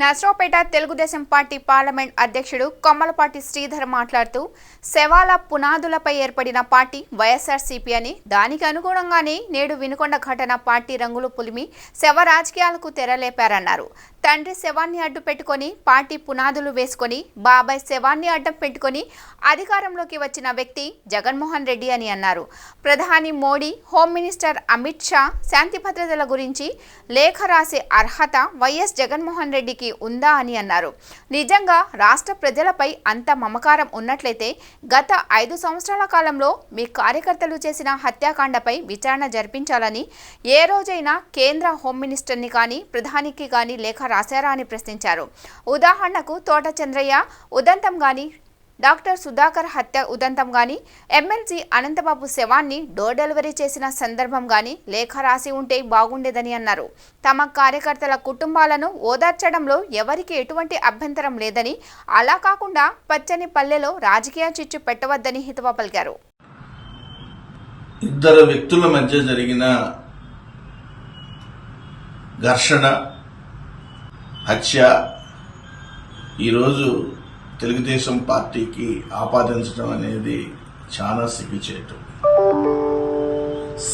Narasaraopet Telugu Desam party parliament అధ్యక్షుడు కొమ్మలపాటి శ్రీధర్ మాట్లాడుతూ శవాల పునాదులపై ఏర్పడిన పార్టీ వైఎస్ఆర్సీపీ అని దానికి అనుగుణంగానే నేడు వినుకొండ ఘటన పార్టీ రంగులు పులిమి శవ రాజకీయాలకు తెరలేపారన్నారు. తండ్రి శవాన్ని అడ్డు పెట్టుకొని పార్టీ పునాదులు వేసుకొని బాబాయ్ శవాన్ని అడ్డం పెట్టుకొని అధికారంలోకి వచ్చిన వ్యక్తి జగన్మోహన్ రెడ్డి అని అన్నారు. ప్రధాని మోడీ, హోమ్ మినిస్టర్ అమిత్ షా శాంతి భద్రతల గురించి లేఖ రాసే అర్హత వైఎస్ జగన్మోహన్ రెడ్డికి ఉందా అని అన్నారు. నిజంగా రాష్ట్ర ప్రజలపై అంత మమకారం ఉన్నట్లయితే గత 5 సంవత్సరాల కాలంలో మీ కార్యకర్తలు చేసిన హత్యాకాండపై విచారణ జరిపించాలని ఏ రోజైనా కేంద్ర హోమ్ మినిస్టర్ని కానీ ప్రధానికి కానీ లేఖ రాశారా అని ప్రశ్నించారు. ఉదాహరణకు తోట చంద్రయ్య ఉదంతం కానీ, డాక్టర్ సుధాకర్ హత్య ఉదంతం కానీ, ఎమ్మెల్సీ అనంతబాబు శవాన్ని డోర్ డెలివరీ చేసిన సందర్భం కానీ లేఖ రాసి ఉంటే బాగుండేదని అన్నారు. తమ కార్యకర్తల కుటుంబాలను ఓదార్చడంలో ఎవరికి ఎటువంటి అభ్యంతరం లేదని, అలా కాకుండా పచ్చని పల్లెలో రాజకీయ చిచ్చు పెట్టవద్దని హితవు పలికారు. ఇద్దరు వ్యక్తుల మధ్య జరిగిన ఘర్షణ, హత్య ఈరోజు తెలుగుదేశం పార్టీకి ఆపాదించడం అనేది చాలా సిగ్గుచేటు.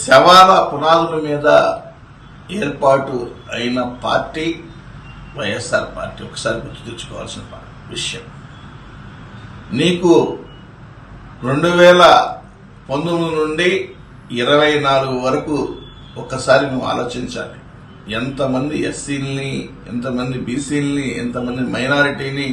శవాల పునాదుల మీద ఏర్పాటు అయిన పార్టీ వైఎస్ఆర్ పార్టీ. ఒకసారి గుర్తు తెచ్చుకోవాల్సిన విషయం. నీకు 2019 నుండి 24 వరకు ఒక్కసారి నువ్వు ఆలోచించాలి. ఎంతమంది ఎస్సీలని, ఎంతమంది బీసీలని, ఎంతమంది మైనారిటీని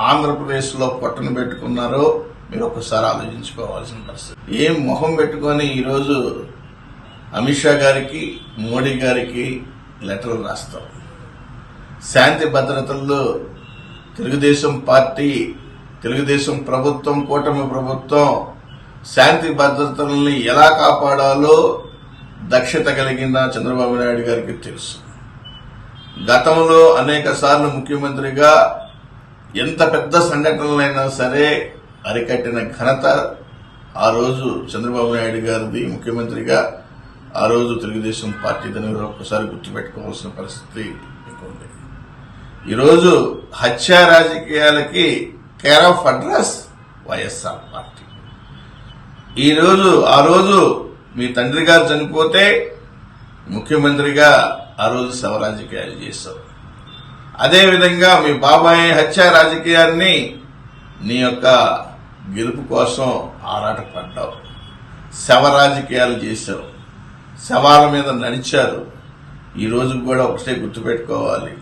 ఆంధ్రప్రదేశ్లో పొట్టను పెట్టుకున్నారో మీరు ఒక్కసారి ఆలోచించుకోవాల్సిన పరిస్థితి. ఏం మొహం పెట్టుకొని ఈరోజు అమిత్ షా గారికి, మోడీ గారికి లెటర్లు రాస్తాం. శాంతి భద్రతల్లో తెలుగుదేశం పార్టీ, తెలుగుదేశం ప్రభుత్వం, కూటమి ప్రభుత్వం శాంతి భద్రతల్ని ఎలా కాపాడాలో దక్షత కలిగిన చంద్రబాబు నాయుడు గారికి తెలుసు. గతంలో అనేక సార్లు ముఖ్యమంత్రిగా ఎంత పెద్ద సంఘటనలైనా సరే అరికట్టిన ఘనత ఆ రోజు చంద్రబాబు నాయుడు గారిది. ముఖ్యమంత్రిగా ఆ రోజు తెలుగుదేశం పార్టీ దాని ఒక్కసారి గుర్తుపెట్టుకోవాల్సిన పరిస్థితి ఉంది. ఈరోజు హత్య రాజకీయాలకి care of address YSR party. ఆ రోజు మీ తండ్రి గారు చనిపోతే ముఖ్యమంత్రిగా ఆ రోజు శవ రాజకీయాలు చేశావు. అదేవిధంగా మీ బాబాయ్ హత్య రాజకీయాన్ని నీ యొక్క గెలుపు కోసం ఆరాటపడ్డావు. శవ రాజకీయాలు చేశావు. శవాల మీద నడిచారు. ఈ రోజు కూడా ఒకటే గుర్తుపెట్టుకోవాలి.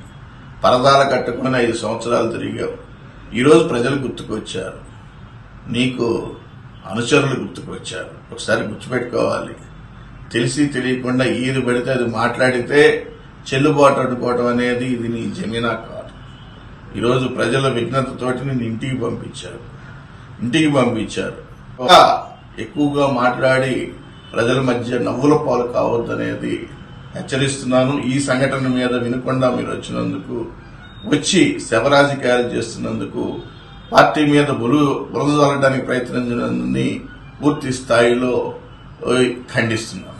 పరదాలు కట్టుకుని 5 సంవత్సరాలు తిరిగావు. ఈరోజు ప్రజలు గుర్తుకొచ్చారు, నీకు అనుచరులు గుర్తుకొచ్చారు. ఒకసారి గుర్తుపెట్టుకోవాలి. తెలిసి తెలియకుండా ఏది పడితే అది మాట్లాడితే చెల్లుబాటు అడ్డుకోవడం అనేది ఇది నీ జమీనా కాదు. ఈరోజు ప్రజల విఘ్నతతోటి నేను ఇంటికి పంపించారు. ఎక్కువగా మాట్లాడి ప్రజల మధ్య నవ్వుల పాలు కావద్దనేది హెచ్చరిస్తున్నాను. ఈ సంఘటన మీద వినకుండా మీరు వచ్చినందుకు, వచ్చి శవరాజకీయాలు చేస్తున్నందుకు, పార్టీ మీద బురద చల్లడానికి ప్రయత్నించినందుని పూర్తి స్థాయిలో ఖండిస్తున్నాను.